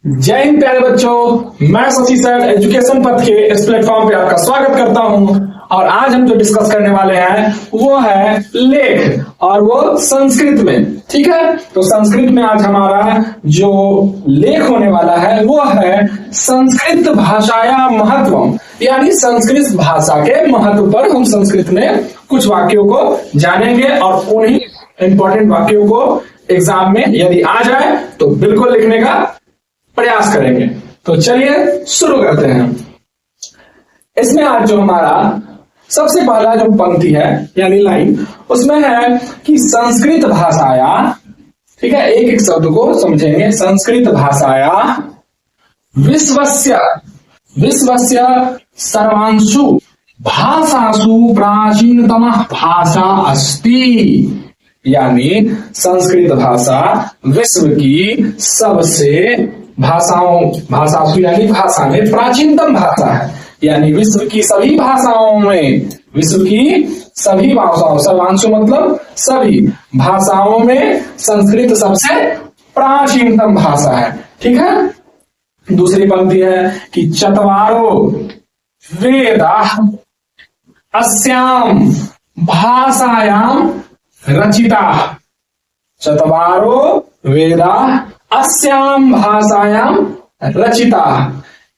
जय हिंद प्यारे बच्चों, मैं शशि सर एजुकेशन पथ के इस प्लेटफॉर्म पे आपका स्वागत करता हूं। और आज हम जो डिस्कस करने वाले हैं वो है लेख, और वो संस्कृत में। ठीक है, तो संस्कृत में आज हमारा जो लेख होने वाला है वो है संस्कृत भाषाया महत्वम, यानी संस्कृत भाषा के महत्व पर हम संस्कृत में कुछ वाक्यों को जानेंगे और उन्हीं इंपॉर्टेंट वाक्यों को एग्जाम में यदि आ जाए तो बिल्कुल लिखने का प्रयास करेंगे। तो चलिए शुरू करते हैं। इसमें आज जो हमारा सबसे पहला जो पंक्ति है यानी लाइन, उसमें है कि संस्कृत भाषाया, ठीक है, एक एक शब्द को समझेंगे। संस्कृत भाषाया विश्वस्य सर्वांशु भाषासु प्राचीनतम भाषा अस्ति, यानी संस्कृत भाषा विश्व की सबसे भाषासु यानी भाषा में प्राचीनतम भाषा है, यानी विश्व की सभी भाषाओं में, विश्व की सभी भाषाओं, सर्वांशु मतलब सभी भाषाओं में संस्कृत सबसे प्राचीनतम भाषा है। ठीक है, दूसरी पंक्ति है कि चत्वारो वेदा अस्याम भाषायाम रचिता, चत्वारो वेदा अस्याम भाषायाम रचिता,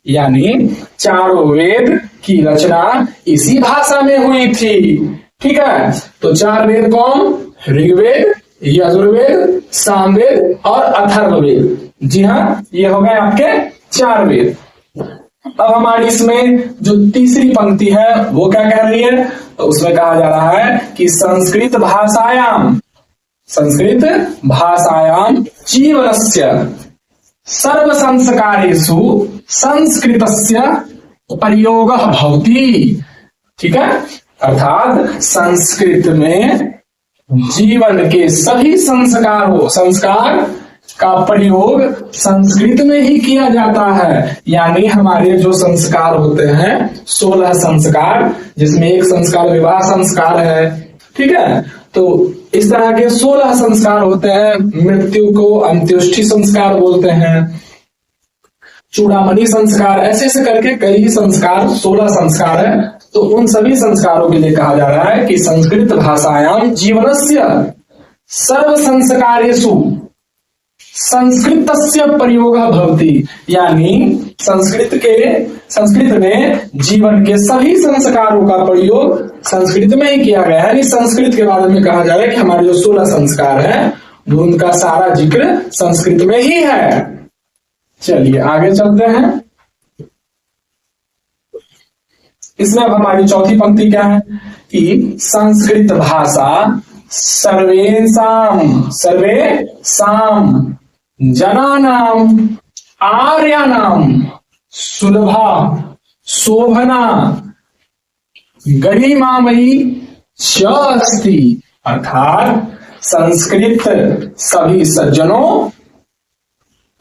यानी चारों वेद की रचना इसी भाषा में हुई थी। ठीक है, तो चार वेद कौन? ऋग्वेद, यजुर्वेद, सामवेद और अथर्ववेद। जी हाँ, ये हो गए आपके चार वेद। अब हमारी इसमें जो तीसरी पंक्ति है वो क्या कह रही है? तो उसमें कहा जा रहा है कि संस्कृत भाषायाम जीवनस्य सर्व संस्कारेषु संस्कृतस्य प्रयोगः भवति। ठीक है, अर्थात संस्कृत में जीवन के सभी संस्कार का प्रयोग संस्कृत में ही किया जाता है। यानी हमारे जो संस्कार होते हैं 16 संस्कार, जिसमें एक संस्कार विवाह संस्कार है। ठीक है, तो इस तरह के 16 संस्कार होते हैं। मृत्यु को अंत्येष्टि संस्कार बोलते हैं, चूड़ामणि संस्कार, ऐसे ऐसे करके कई संस्कार, 16 संस्कार है। तो उन सभी संस्कारों के लिए कहा जा रहा है कि संस्कृत भाषायाम जीवनस्य सर्व संस्कारेषु संस्कृतस्य प्रयोगः भवति, यानी संस्कृत में जीवन के सभी संस्कारों का प्रयोग संस्कृत में ही किया गया है। यानी संस्कृत के बारे में कहा जा रहा है कि हमारे जो 16 संस्कार है वो उनका सारा जिक्र संस्कृत में ही है। चलिए आगे चलते हैं। इसमें अब हमारी चौथी पंक्ति क्या है कि संस्कृत भाषा सर्वेषां जनानाम आर्यानाम सुलभा शोभना गरिमामयी च अस्ति, अर्थात संस्कृत सभी सज्जनों,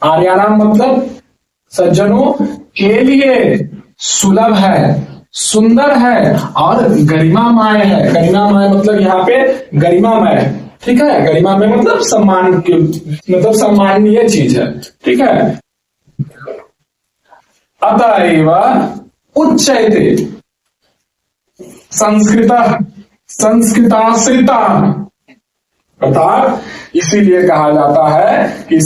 आर्यानाम मतलब सज्जनों के लिए सुलभ है, सुंदर है और गरिमामय है। गरिमामय मतलब यहाँ पे गरिमामय, ठीक है, गरिमामय मतलब सम्मान, मतलब सम्माननीय चीज है। ठीक है, अतएव उच्यते संस्कृताश्रिता, अर्थात इसीलिए कहा जाता है कि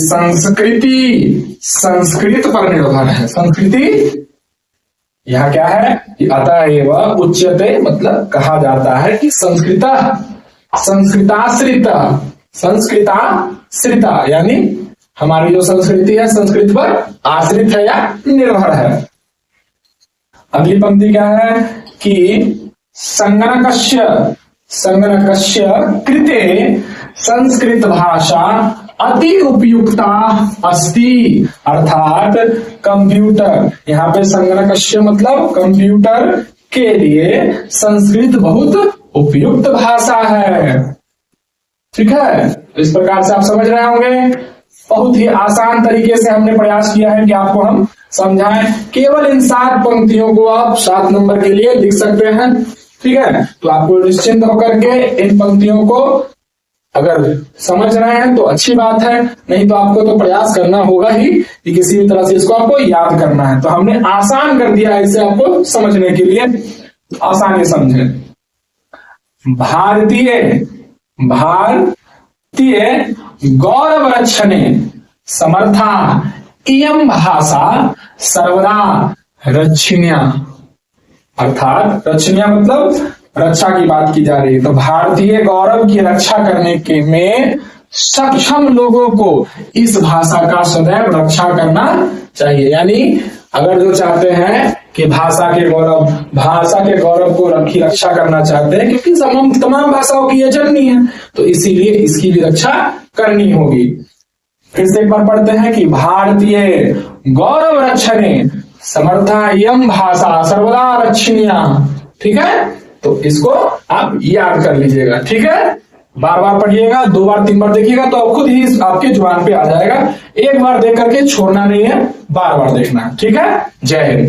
संस्कृत पर निर्भर है। संस्कृति यहाँ क्या है कि अतएव उच्यते मतलब कहा जाता है कि संस्कृताश्रिता, यानी हमारी जो संस्कृति है संस्कृत पर आश्रित है या निर्भर है। अगली पंक्ति क्या है कि संगणकस्य कृते संस्कृत भाषा अति उपयुक्ता अस्ति, अर्थात कंप्यूटर, यहाँ पे संगणकस्य मतलब कंप्यूटर के लिए संस्कृत बहुत उपयुक्त भाषा है। ठीक है, इस प्रकार से आप समझ रहे होंगे। बहुत ही आसान तरीके से हमने प्रयास किया है कि आपको हम समझाएं। केवल इन 7 पंक्तियों को आप 7 नंबर के लिए लिख सकते हैं। ठीक है, तो आपको निश्चिंत होकर के इन पंक्तियों को अगर समझ रहे हैं तो अच्छी बात है, नहीं तो आपको तो प्रयास करना होगा ही कि किसी भी तरह से इसको आपको याद करना है। तो हमने आसान कर दिया है इसे आपको समझने के लिए, आसानी समझे। भारतीय गौरव रक्षणे समर्था इयं भाषा सर्वदा रक्षणीया। अर्थात रक्षणीय मतलब रक्षा की बात की जा रही है। तो भारतीय गौरव की रक्षा करने के में सक्षम लोगों को इस भाषा का सदैव रक्षा करना चाहिए। यानी अगर जो चाहते हैं कि भाषा के गौरव को रक्षा करना चाहते हैं, क्योंकि तमाम भाषाओं की ये जननी है, तो इसीलिए इसकी भी रक्षा करनी होगी। फिर से एक बार पढ़ते हैं कि भारतीय गौरव रक्षणे समर्था इयं भाषा सर्वदा रक्षणीया। ठीक है, तो इसको आप याद कर लीजिएगा। ठीक है, बार बार पढ़िएगा, 2 बार 3 बार देखिएगा तो अब खुद ही आपके जुबान पे आ जाएगा। एक बार देख करके छोड़ना नहीं है, बार बार देखना है। ठीक है, जय हिंद।